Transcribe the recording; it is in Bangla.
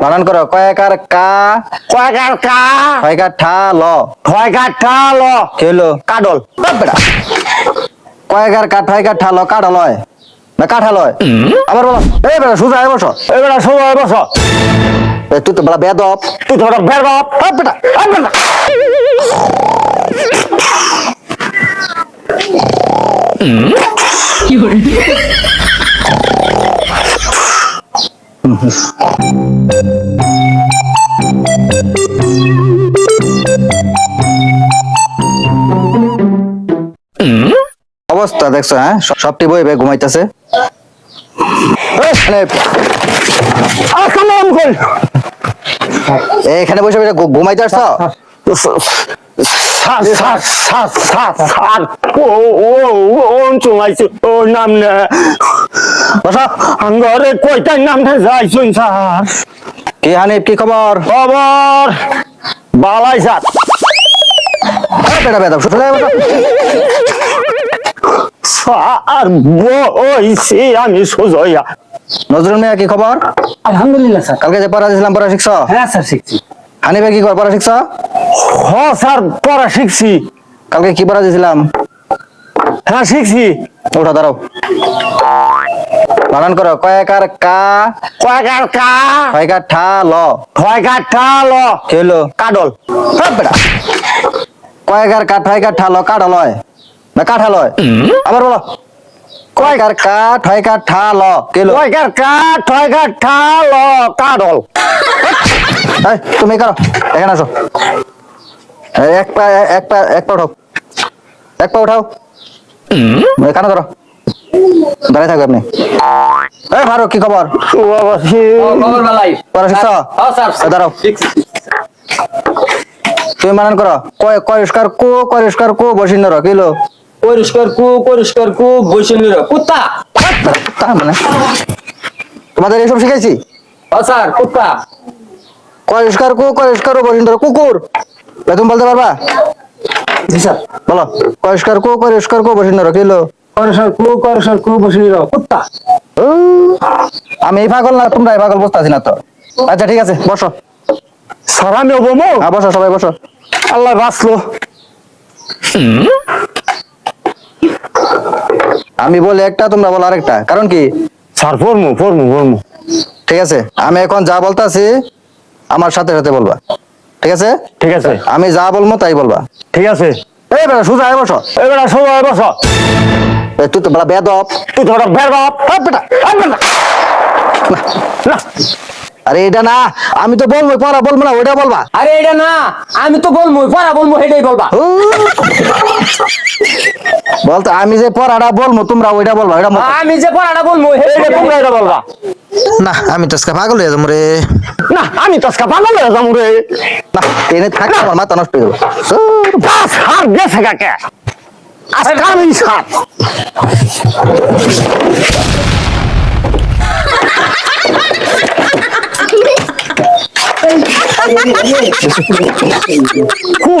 বানান করো কয়কার কা কয়কার কা ছয়কার ঠা ল ছয়কার ঠা ল কি হলো কাডল বেটা কয়কার কা ছয়কার ঠা ল কাঠা লয় না কাঠা লয় আবার বলো এই বেটা সোজা হয়ে বসো এবারে সময় বস তুই তো বলা বেদব তুই ধর বের বাপ বেটা বেটা অবস্থা দেখছো হ্যাঁ সবটি বই ঘুমাইতেছে আসসালাম কই এখানে বসে বসে ঘুমাইতে আসছো স্যার ও চুমাইছে ও নাম না বসো ঘরে কয়টার নাম না যাইছুন স্যার কি হানিফ কি খবর খবর বালাই স্যার বেটা বেদব শুনে স্যার বইছি আমি সোজয়া নজরুল মিয়া কি খবর আলহামদুলিল্লাহ স্যার। কালকে যে পড়া দিয়েছিলাম পড়া শিখছো হ্যাঁ স্যার শিখছি। হানিফে কি পড়া শিখছো হ স্যার পড়া শিখছি কালকে কি পড়া দিয়েছিলাম হ্যাঁ শিখছি ওঠা দাঁড়াও বানান করো কয়কার কা কয়কার কা ছয়কার ঠা ল ছয়কার ঠা ল কি হলো কাডল বেটা কয়কার কা ছয়কার ঠা ল কাঠা লয় না কাঠা লয় আবার বলো কয়কার কা ছয়কার ঠা ল কি হলো কয়কার কা ছয়কার ঠা ল কাডল এই, তুমি করো এখানে আসো এই, এক পা উঠাও এক পা উঠাও এখানে ধরো দাঁড়িয়ে থাকবে আপনি এই ফারুক কি খবর খবর বালাই। পড়া শিখছো হ্যাঁ স্যার। এই, দাঁড়াও তুমি বানান করো করিষ্কার কো বসিন ধরো কিলো পরিষ্কার কু বৈষম্য কুত্তা। তা মানে তোমাদের এইসব শিখাইছি হ্যাঁ স্যার কুত্তা। করিষ্কার কো বসিন ধরো কুকুর এ তুমি বলতে পারবা জি স্যার। বলো করিষ্কার কো বসিন ধরো কিলো পরিষ্কার কু বৈষম্য কুত্তা। আমি এই পাগল না তোমরা এই পাগল বসতে আছি না তো আচ্ছা ঠিক আছে বসো স্যার আমি বমো হ্যাঁ বসো সবাই বসো আল্লাহ বাঁচলো আমি বলি একটা তোমরা বলো আরেকটা কারণ কি স্যার পড়মু ঠিক আছে আমি এখন যা বলতাছি আমার সাথে সাথে বলবা ঠিক আছে ঠিক আছে আমি যা বলবো তাই বলবা ঠিক আছে এই বেটা সোজা হয়ে বসো এবারে সময় বস এই, তুই তো বলা বেদব তুই ধর বের বাপ বেটা না আরে এটা না আমি তো বলবো পড়া বলবো না ওইটা বলবা আরে এটা না আমি তো বলবো পড়া বলবো এটাই বলবা। বলতো আমি যে পড়াটা বলবো তোমরা ওইটা বলবা এটা আমি যে পড়াটা বলবো এইটা তোমরা এটা বলবা না আমি তো আজকে পাগল হয়ে যাবো রে না আমি তো আজকে পাগল হয়ে যাবো রে না ট্রেনে থাকলে আমার মাথা নষ্ট হয়ে যাবে বাস হার গেছে কাকে আজকে আমি সাত খুব